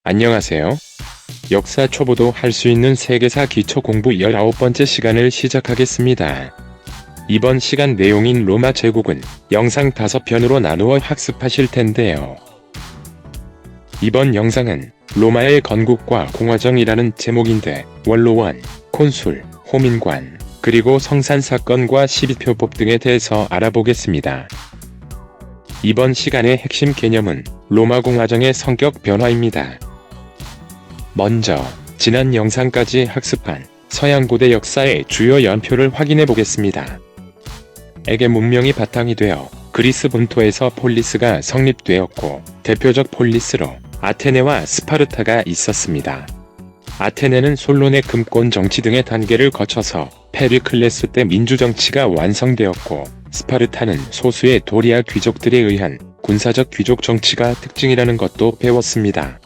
안녕하세요. 역사 초보도 할 수 있는 세계사 기초 공부 19번째 시간을 시작하겠습니다. 이번 시간 내용인 로마 제국은 영상 5편으로 나누어 학습하실 텐데요. 이번 영상은 로마의 건국과 공화정이라는 제목인데 원로원, 콘술, 호민관, 그리고 성산사건과 시비표법 등에 대해서 알아보겠습니다. 이번 시간의 핵심 개념은 로마 공화정의 성격 변화입니다. 먼저 지난 영상까지 학습한 서양고대 역사의 주요 연표를 확인해 보겠습니다. 에게 문명이 바탕이 되어 그리스 본토에서 폴리스가 성립되었고 대표적 폴리스로 아테네와 스파르타가 있었습니다. 아테네는 솔론의 금권 정치 등의 단계를 거쳐서 페리클레스 때 민주정치가 완성되었고 스파르타는 소수의 도리아 귀족들에 의한 군사적 귀족 정치가 특징이라는 것도 배웠습니다.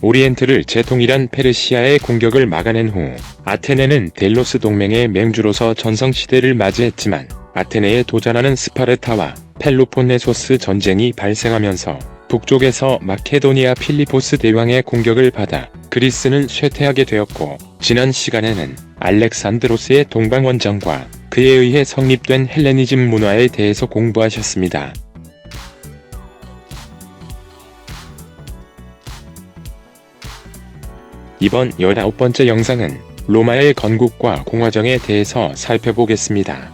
오리엔트를 재통일한 페르시아의 공격을 막아낸 후 아테네는 델로스 동맹의 맹주로서 전성시대를 맞이했지만 아테네에 도전하는 스파르타와 펠로폰네소스 전쟁이 발생하면서 북쪽에서 마케도니아 필리포스 대왕의 공격을 받아 그리스는 쇠퇴하게 되었고, 지난 시간에는 알렉산드로스의 동방원정과 그에 의해 성립된 헬레니즘 문화에 대해서 공부하셨습니다. 이번 19번째 영상은 로마의 건국과 공화정에 대해서 살펴보겠습니다.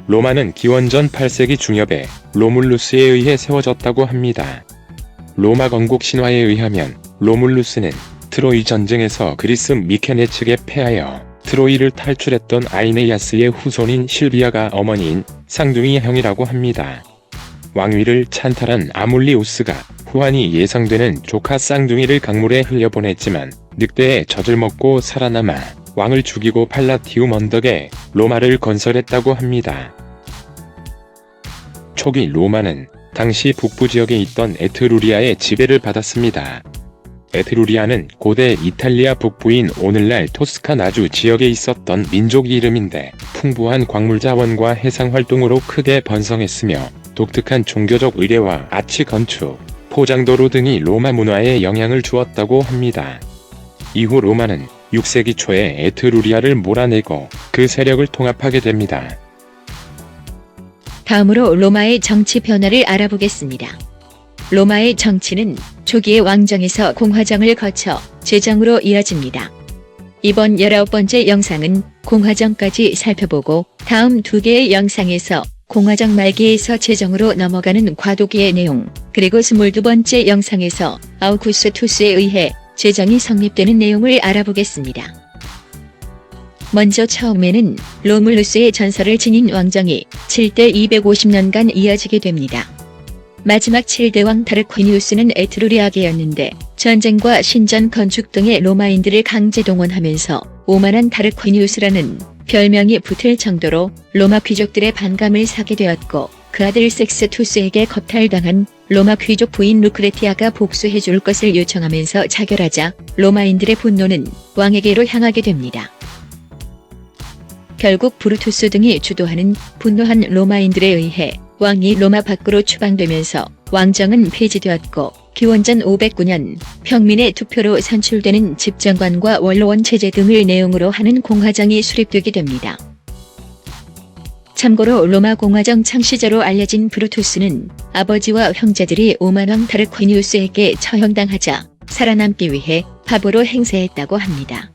로마는 기원전 8세기 중엽에 로물루스에 의해 세워졌다고 합니다. 로마 건국 신화에 의하면 로물루스는 트로이 전쟁에서 그리스 미케네 측에 패하여 트로이를 탈출했던 아이네야스의 후손인 실비아가 어머니인 쌍둥이 형이라고 합니다. 왕위를 찬탈한 아물리우스가 후환이 예상되는 조카 쌍둥이를 강물에 흘려보냈지만 늑대에 젖을 먹고 살아남아 왕을 죽이고 팔라티움 언덕에 로마를 건설했다고 합니다. 초기 로마는 당시 북부 지역에 있던 에트루리아의 지배를 받았습니다. 에트루리아는 고대 이탈리아 북부인 오늘날 토스카나주 지역에 있었던 민족 이름인데 풍부한 광물 자원과 해상 활동으로 크게 번성했으며 독특한 종교적 의례와 아치 건축, 포장도로 등이 로마 문화에 영향을 주었다고 합니다. 이후 로마는 6세기 초에 에트루리아를 몰아내고 그 세력을 통합하게 됩니다. 다음으로 로마의 정치 변화를 알아보겠습니다. 로마의 정치는 초기의 왕정에서 공화정을 거쳐 제정으로 이어집니다. 이번 19번째 영상은 공화정까지 살펴보고 다음 2개의 영상에서 공화정 말기에서 제정으로 넘어가는 과도기의 내용, 그리고 22번째 영상에서 아우구스투스에 의해 제정이 성립되는 내용을 알아보겠습니다. 먼저 처음에는 로물루스의 전설을 지닌 왕정이 7대 250년간 이어지게 됩니다. 마지막 7대 왕 타르퀴니우스는 에트루리아계였는데 전쟁과 신전 건축 등의 로마인들을 강제 동원하면서 오만한 타르퀴니우스라는 별명이 붙을 정도로 로마 귀족들의 반감을 사게 되었고, 그 아들 섹스투스에게 겁탈당한 로마 귀족 부인 루크레티아가 복수해줄 것을 요청하면서 자결하자 로마인들의 분노는 왕에게로 향하게 됩니다. 결국 브루투스 등이 주도하는 분노한 로마인들에 의해 왕이 로마 밖으로 추방되면서 왕정은 폐지되었고, 기원전 509년 평민의 투표로 선출되는 집정관과 원로원 체제 등을 내용으로 하는 공화정이 수립되게 됩니다. 참고로 로마 공화정 창시자로 알려진 브루투스는 아버지와 형제들이 오만왕 타르퀴니우스에게 처형당하자 살아남기 위해 화보로 행세했다고 합니다.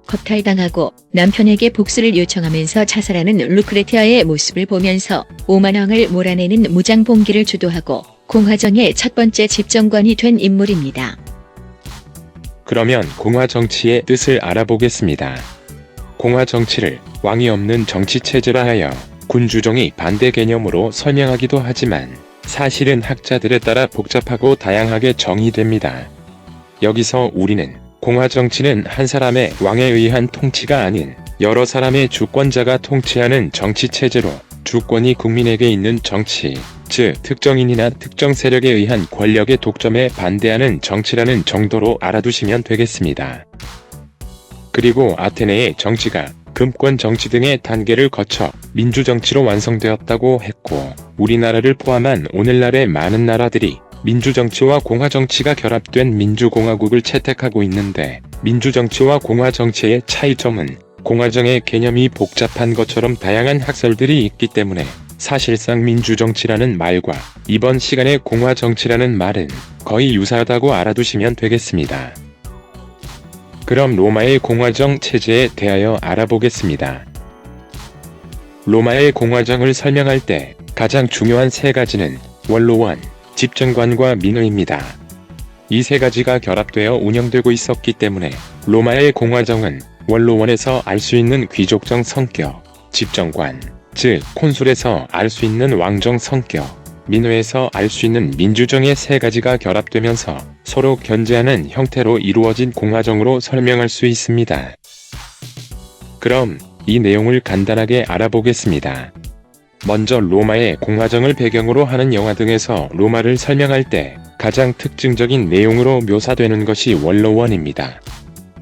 겁탈당하고 남편에게 복수를 요청하면서 자살하는 루크레티아의 모습을 보면서 오만왕을 몰아내는 무장봉기를 주도하고 공화정의 첫 번째 집정관이 된 인물입니다. 그러면 공화 정치의 뜻을 알아보겠습니다. 공화 정치를 왕이 없는 정치체제라 하여 군주정이 반대 개념으로 설명하기도 하지만 사실은 학자들에 따라 복잡하고 다양하게 정의됩니다. 여기서 우리는 공화 정치는 한 사람의 왕에 의한 통치가 아닌 여러 사람의 주권자가 통치하는 정치체제로 주권이 국민에게 있는 정치, 즉 특정인이나 특정 세력에 의한 권력의 독점에 반대하는 정치라는 정도로 알아두시면 되겠습니다. 그리고 아테네의 정치가 금권 정치 등의 단계를 거쳐 민주정치로 완성되었다고 했고, 우리나라를 포함한 오늘날의 많은 나라들이 민주정치와 공화정치가 결합된 민주공화국을 채택하고 있는데, 민주정치와 공화정치의 차이점은 공화정의 개념이 복잡한 것처럼 다양한 학설들이 있기 때문에 사실상 민주정치라는 말과 이번 시간의 공화정치라는 말은 거의 유사하다고 알아두시면 되겠습니다. 그럼 로마의 공화정 체제에 대하여 알아보겠습니다. 로마의 공화정을 설명할 때 가장 중요한 세 가지는 원로원, 집정관과 민의입니다. 이 세 가지가 결합되어 운영되고 있었기 때문에 로마의 공화정은 원로원에서 알 수 있는 귀족정 성격, 집정관, 즉 콘술에서 알 수 있는 왕정 성격, 민의에서 알 수 있는 민주정의 세 가지가 결합되면서 서로 견제하는 형태로 이루어진 공화정으로 설명할 수 있습니다. 그럼 이 내용을 간단하게 알아보겠습니다. 먼저 로마의 공화정을 배경으로 하는 영화 등에서 로마를 설명할 때 가장 특징적인 내용으로 묘사되는 것이 원로원입니다.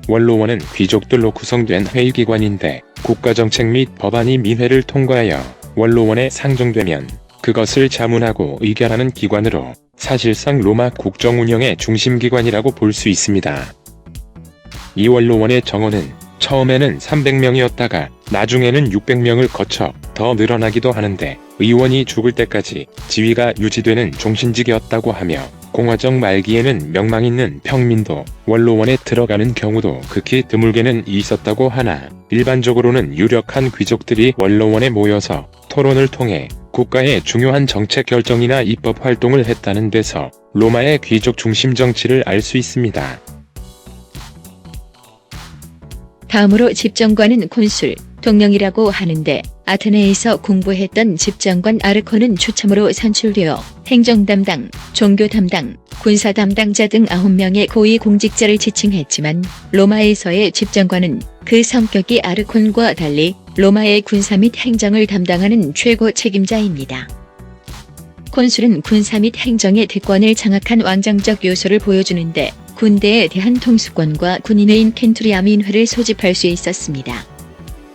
원로원은 귀족들로 구성된 회의기관인데 국가정책 및 법안이 민회를 통과하여 원로원에 상정되면 그것을 자문하고 의결하는 기관으로 사실상 로마 국정 운영의 중심기관이라고 볼 수 있습니다. 이 원로원의 정원은 처음에는 300명이었다가 나중에는 600명을 거쳐 더 늘어나기도 하는데 의원이 죽을 때까지 지위가 유지되는 종신직이었다고 하며 공화정 말기에는 명망 있는 평민도 원로원에 들어가는 경우도 극히 드물게는 있었다고 하나 일반적으로는 유력한 귀족들이 원로원에 모여서 토론을 통해 국가의 중요한 정책 결정이나 입법 활동을 했다는 데서 로마의 귀족 중심 정치를 알 수 있습니다. 다음으로 집정관은 콘술, 동령이라고 하는데 아테네에서 공부했던 집정관 아르코는 추첨으로 선출되어 행정 담당, 종교 담당, 군사 담당자 등 9명의 고위 공직자를 지칭했지만 로마에서의 집정관은 그 성격이 아르콘과 달리 로마의 군사 및 행정을 담당하는 최고 책임자입니다. 콘술은 군사 및 행정의 대권을 장악한 왕정적 요소를 보여주는데 군대에 대한 통수권과 군인의 켄투리아 민회를 소집할 수 있었습니다.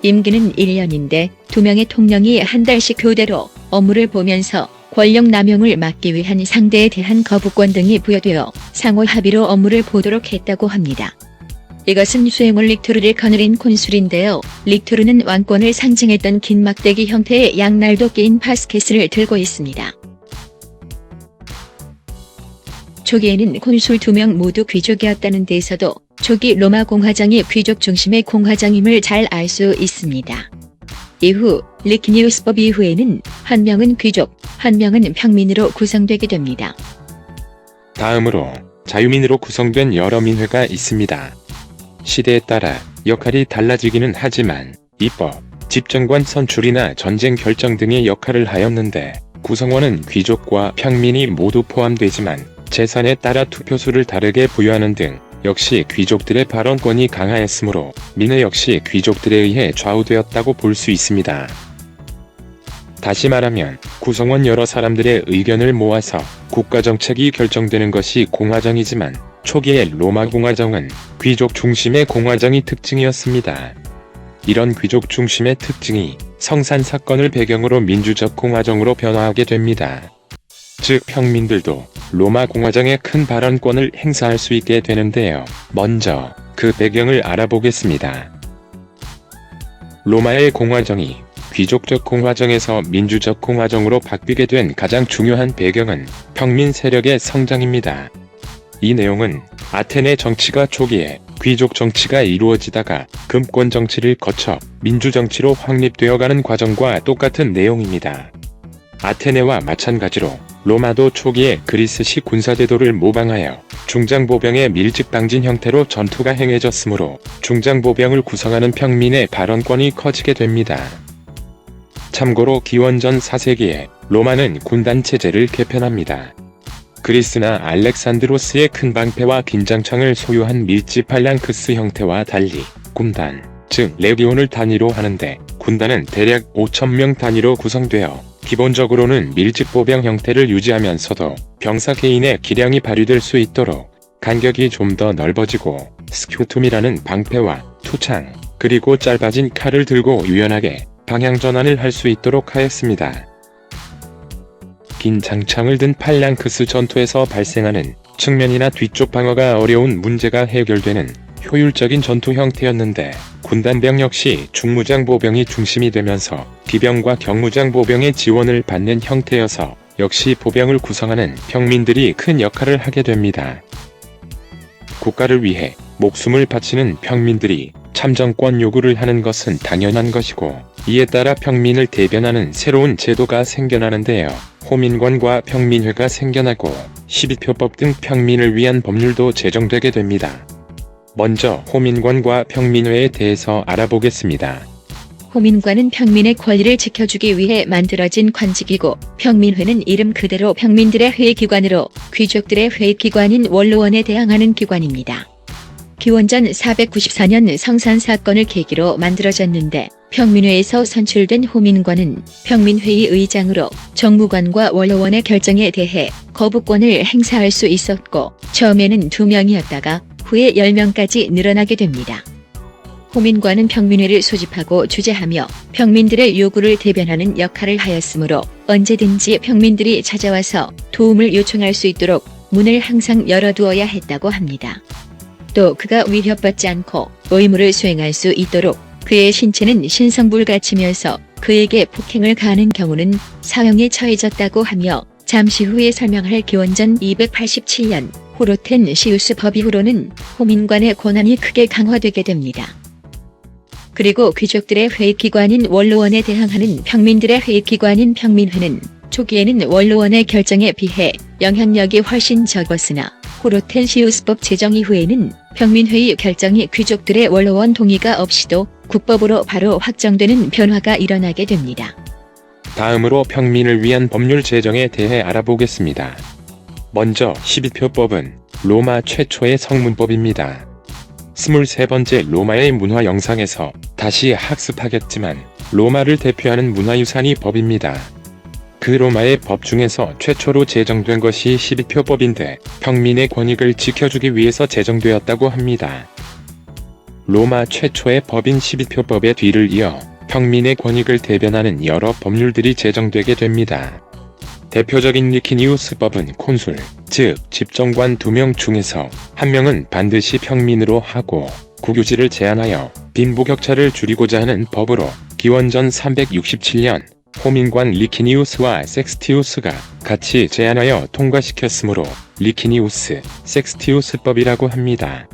임기는 1년인데 2명의 통령이 한 달씩 교대로 업무를 보면서 권력 남용을 막기 위한 상대에 대한 거부권 등이 부여되어 상호 합의로 업무를 보도록 했다고 합니다. 이것은 수행을 릭토르를 거느린 콘술인데요. 릭토르는 왕권을 상징했던 긴 막대기 형태의 양날도 끼인 파스켓을 들고 있습니다. 초기에는 콘술 2명 모두 귀족이었다는 데서도 초기 로마 공화정이 귀족 중심의 공화정임을 잘 알 수 있습니다. 이후 리키니우스법 이후에는 한 명은 귀족, 한 명은 평민으로 구성되게 됩니다. 다음으로 자유민으로 구성된 여러 민회가 있습니다. 시대에 따라 역할이 달라지기는 하지만 입법, 집정관 선출이나 전쟁 결정 등의 역할을 하였는데 구성원은 귀족과 평민이 모두 포함되지만 재산에 따라 투표수를 다르게 부여하는 등 역시 귀족들의 발언권이 강하였으므로 민회 역시 귀족들에 의해 좌우되었다고 볼 수 있습니다. 다시 말하면 구성원 여러 사람들의 의견을 모아서 국가정책이 결정되는 것이 공화정이지만 초기의 로마 공화정은 귀족 중심의 공화정이 특징이었습니다. 이런 귀족 중심의 특징이 성산 사건을 배경으로 민주적 공화정으로 변화하게 됩니다. 즉 평민들도 로마 공화정에 큰 발언권을 행사할 수 있게 되는데요. 먼저 그 배경을 알아보겠습니다. 로마의 공화정이 귀족적 공화정에서 민주적 공화정으로 바뀌게 된 가장 중요한 배경은 평민 세력의 성장입니다. 이 내용은 아테네 정치가 초기에 귀족 정치가 이루어지다가 금권 정치를 거쳐 민주 정치로 확립되어가는 과정과 똑같은 내용입니다. 아테네와 마찬가지로 로마도 초기에 그리스식 군사제도를 모방하여 중장보병의 밀집방진 형태로 전투가 행해졌으므로 중장보병을 구성하는 평민의 발언권이 커지게 됩니다. 참고로 기원전 4세기에 로마는 군단체제를 개편합니다. 그리스나 알렉산드로스의 큰 방패와 긴장창을 소유한 밀집 팔랑크스 형태와 달리 군단, 즉 레기온을 단위로 하는데 군단은 대략 5,000명 단위로 구성되어 기본적으로는 밀집보병 형태를 유지하면서도 병사 개인의 기량이 발휘될 수 있도록 간격이 좀 더 넓어지고 스큐툼이라는 방패와 투창, 그리고 짧아진 칼을 들고 유연하게 방향 전환을 할 수 있도록 하였습니다. 긴 장창을 든 팔랑크스 전투에서 발생하는 측면이나 뒤쪽 방어가 어려운 문제가 해결되는 효율적인 전투 형태였는데, 군단병 역시 중무장보병이 중심이 되면서 기병과 경무장보병의 지원을 받는 형태여서 역시 보병을 구성하는 평민들이 큰 역할을 하게 됩니다. 국가를 위해 목숨을 바치는 평민들이 참정권 요구를 하는 것은 당연한 것이고, 이에 따라 평민을 대변하는 새로운 제도가 생겨나는데요. 호민관과 평민회가 생겨나고 12표법 등 평민을 위한 법률도 제정되게 됩니다. 먼저 호민관과 평민회에 대해서 알아보겠습니다. 호민관은 평민의 권리를 지켜주기 위해 만들어진 관직이고, 평민회는 이름 그대로 평민들의 회의기관으로 귀족들의 회의기관인 원로원에 대항하는 기관입니다. 기원전 494년 성산사건을 계기로 만들어졌는데, 평민회에서 선출된 호민관은 평민회의 의장으로 정무관과 원로원의 결정에 대해 거부권을 행사할 수 있었고, 처음에는 2명이었다가 후에 10명까지 늘어나게 됩니다. 호민관은 평민회를 소집하고 주재하며 평민들의 요구를 대변하는 역할을 하였으므로 언제든지 평민들이 찾아와서 도움을 요청할 수 있도록 문을 항상 열어두어야 했다고 합니다. 또 그가 위협받지 않고 의무를 수행할 수 있도록 그의 신체는 신성불가치면서 그에게 폭행을 가하는 경우는 사형에 처해졌다고 하며, 잠시 후에 설명할 기원전 287년 호로텐시우스 법 이후로는 호민관의 권한이 크게 강화되게 됩니다. 그리고 귀족들의 회의기관인 원로원에 대항하는 평민들의 회의기관인 평민회는 초기에는 원로원의 결정에 비해 영향력이 훨씬 적었으나, 호로텐시우스법 제정 이후에는 평민회의 결정이 귀족들의 원로원 동의가 없이도 국법으로 바로 확정되는 변화가 일어나게 됩니다. 다음으로 평민을 위한 법률 제정에 대해 알아보겠습니다. 먼저 12표법은 로마 최초의 성문법입니다. 23번째 로마의 문화 영상에서 다시 학습하겠지만, 로마를 대표하는 문화유산이 법입니다. 그 로마의 법 중에서 최초로 제정된 것이 12표법인데 평민의 권익을 지켜주기 위해서 제정되었다고 합니다. 로마 최초의 법인 12표법의 뒤를 이어 평민의 권익을 대변하는 여러 법률들이 제정되게 됩니다. 대표적인 리키니우스법은 콘술, 즉 집정관 2명 중에서 1명은 반드시 평민으로 하고 국유지를 제한하여 빈부격차를 줄이고자 하는 법으로 기원전 367년 호민관 리키니우스와 섹스티우스가 같이 제안하여 통과시켰으므로 리키니우스, 섹스티우스법이라고 합니다.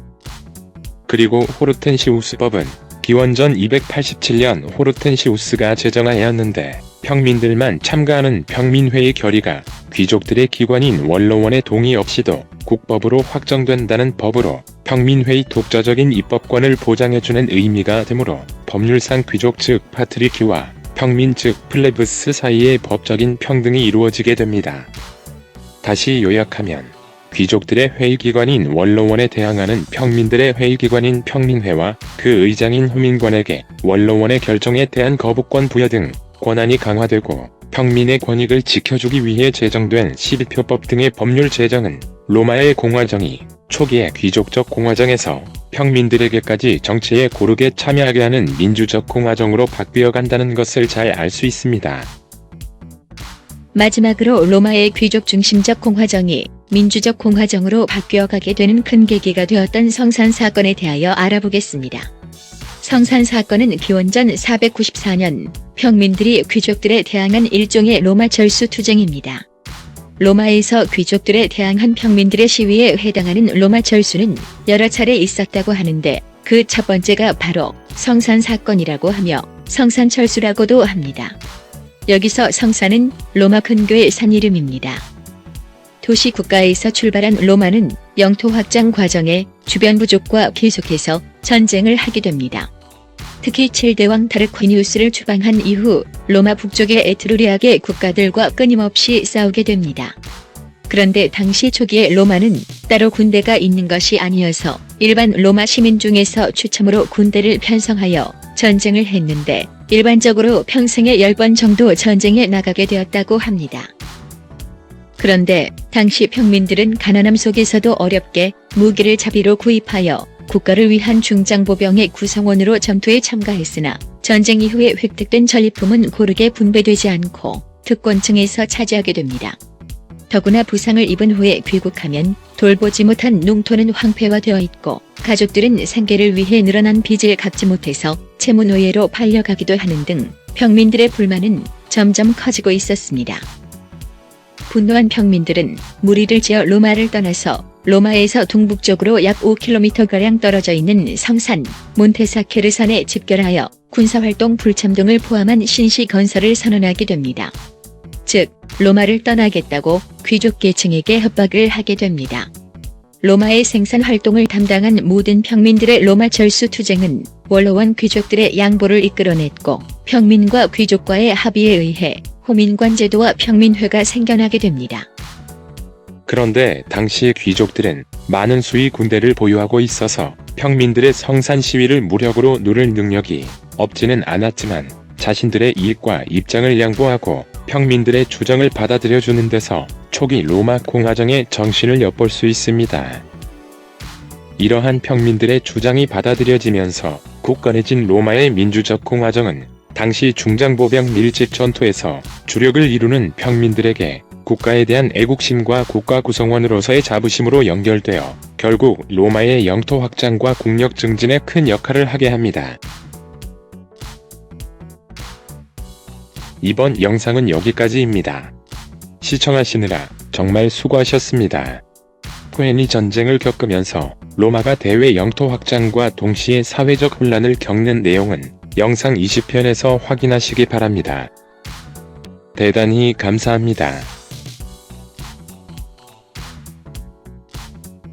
그리고 호르텐시우스법은 기원전 287년 호르텐시우스가 제정하였는데, 평민들만 참가하는 평민회의 결의가 귀족들의 기관인 원로원의 동의 없이도 국법으로 확정된다는 법으로 평민회의 독자적인 입법권을 보장해주는 의미가 되므로 법률상 귀족 즉 파트리키와 평민 즉 플레브스 사이의 법적인 평등이 이루어지게 됩니다. 다시 요약하면, 귀족들의 회의기관인 원로원에 대항하는 평민들의 회의기관인 평민회와 그 의장인 호민관에게 원로원의 결정에 대한 거부권 부여 등 권한이 강화되고, 평민의 권익을 지켜주기 위해 제정된 12표법 등의 법률 제정은 로마의 공화정이 초기의 귀족적 공화정에서 평민들에게까지 정치에 고르게 참여하게 하는 민주적 공화정으로 바뀌어간다는 것을 잘 알 수 있습니다. 마지막으로 로마의 귀족 중심적 공화정이 민주적 공화정으로 바뀌어가게 되는 큰 계기가 되었던 성산사건에 대하여 알아보겠습니다. 성산사건은 기원전 494년 평민들이 귀족들에 대항한 일종의 로마 절수투쟁입니다. 로마에서 귀족들에 대항한 평민들의 시위에 해당하는 로마 절수는 여러 차례 있었다고 하는데, 그 첫 번째가 바로 성산사건이라고 하며 성산철수라고도 합니다. 여기서 성산은 로마 근교의 산 이름입니다. 도시 국가에서 출발한 로마는 영토 확장 과정에 주변 부족과 계속해서 전쟁을 하게 됩니다. 특히 7대왕 타르퀴니우스를 추방한 이후 로마 북쪽의 에트루리아계 국가들과 끊임없이 싸우게 됩니다. 그런데 당시 초기에 로마는 따로 군대가 있는 것이 아니어서 일반 로마 시민 중에서 추첨으로 군대를 편성하여 전쟁을 했는데, 일반적으로 평생에 10번 정도 전쟁에 나가게 되었다고 합니다. 그런데 당시 평민들은 가난함 속에서도 어렵게 무기를 자비로 구입하여 국가를 위한 중장보병의 구성원으로 전투에 참가했으나, 전쟁 이후에 획득된 전리품은 고르게 분배되지 않고 특권층에서 차지하게 됩니다. 더구나 부상을 입은 후에 귀국하면 돌보지 못한 농토는 황폐화되어 있고 가족들은 생계를 위해 늘어난 빚을 갚지 못해서 채무노예로 팔려가기도 하는 등 평민들의 불만은 점점 커지고 있었습니다. 분노한 평민들은 무리를 지어 로마를 떠나서 로마에서 동북쪽으로 약 5km가량 떨어져 있는 성산 몬테사케르산에 집결하여 군사활동 불참동을 포함한 신시 건설을 선언하게 됩니다. 즉, 로마를 떠나겠다고 귀족 계층에게 협박을 하게 됩니다. 로마의 생산 활동을 담당한 모든 평민들의 로마 철수 투쟁은 원로원 귀족들의 양보를 이끌어냈고 평민과 귀족과의 합의에 의해 호민관 제도와 평민회가 생겨나게 됩니다. 그런데 당시 귀족들은 많은 수의 군대를 보유하고 있어서 평민들의 성산 시위를 무력으로 누를 능력이 없지는 않았지만 자신들의 이익과 입장을 양보하고 평민들의 주장을 받아들여주는 데서 초기 로마 공화정의 정신을 엿볼 수 있습니다. 이러한 평민들의 주장이 받아들여지면서 굳건해진 로마의 민주적 공화정은 당시 중장보병 밀집 전투에서 주력을 이루는 평민들에게 국가에 대한 애국심과 국가 구성원으로서의 자부심으로 연결되어 결국 로마의 영토 확장과 국력 증진에 큰 역할을 하게 합니다. 이번 영상은 여기까지입니다. 시청하시느라 정말 수고하셨습니다. 후엔이 전쟁을 겪으면서 로마가 대외 영토 확장과 동시에 사회적 혼란을 겪는 내용은 영상 20편에서 확인하시기 바랍니다. 대단히 감사합니다.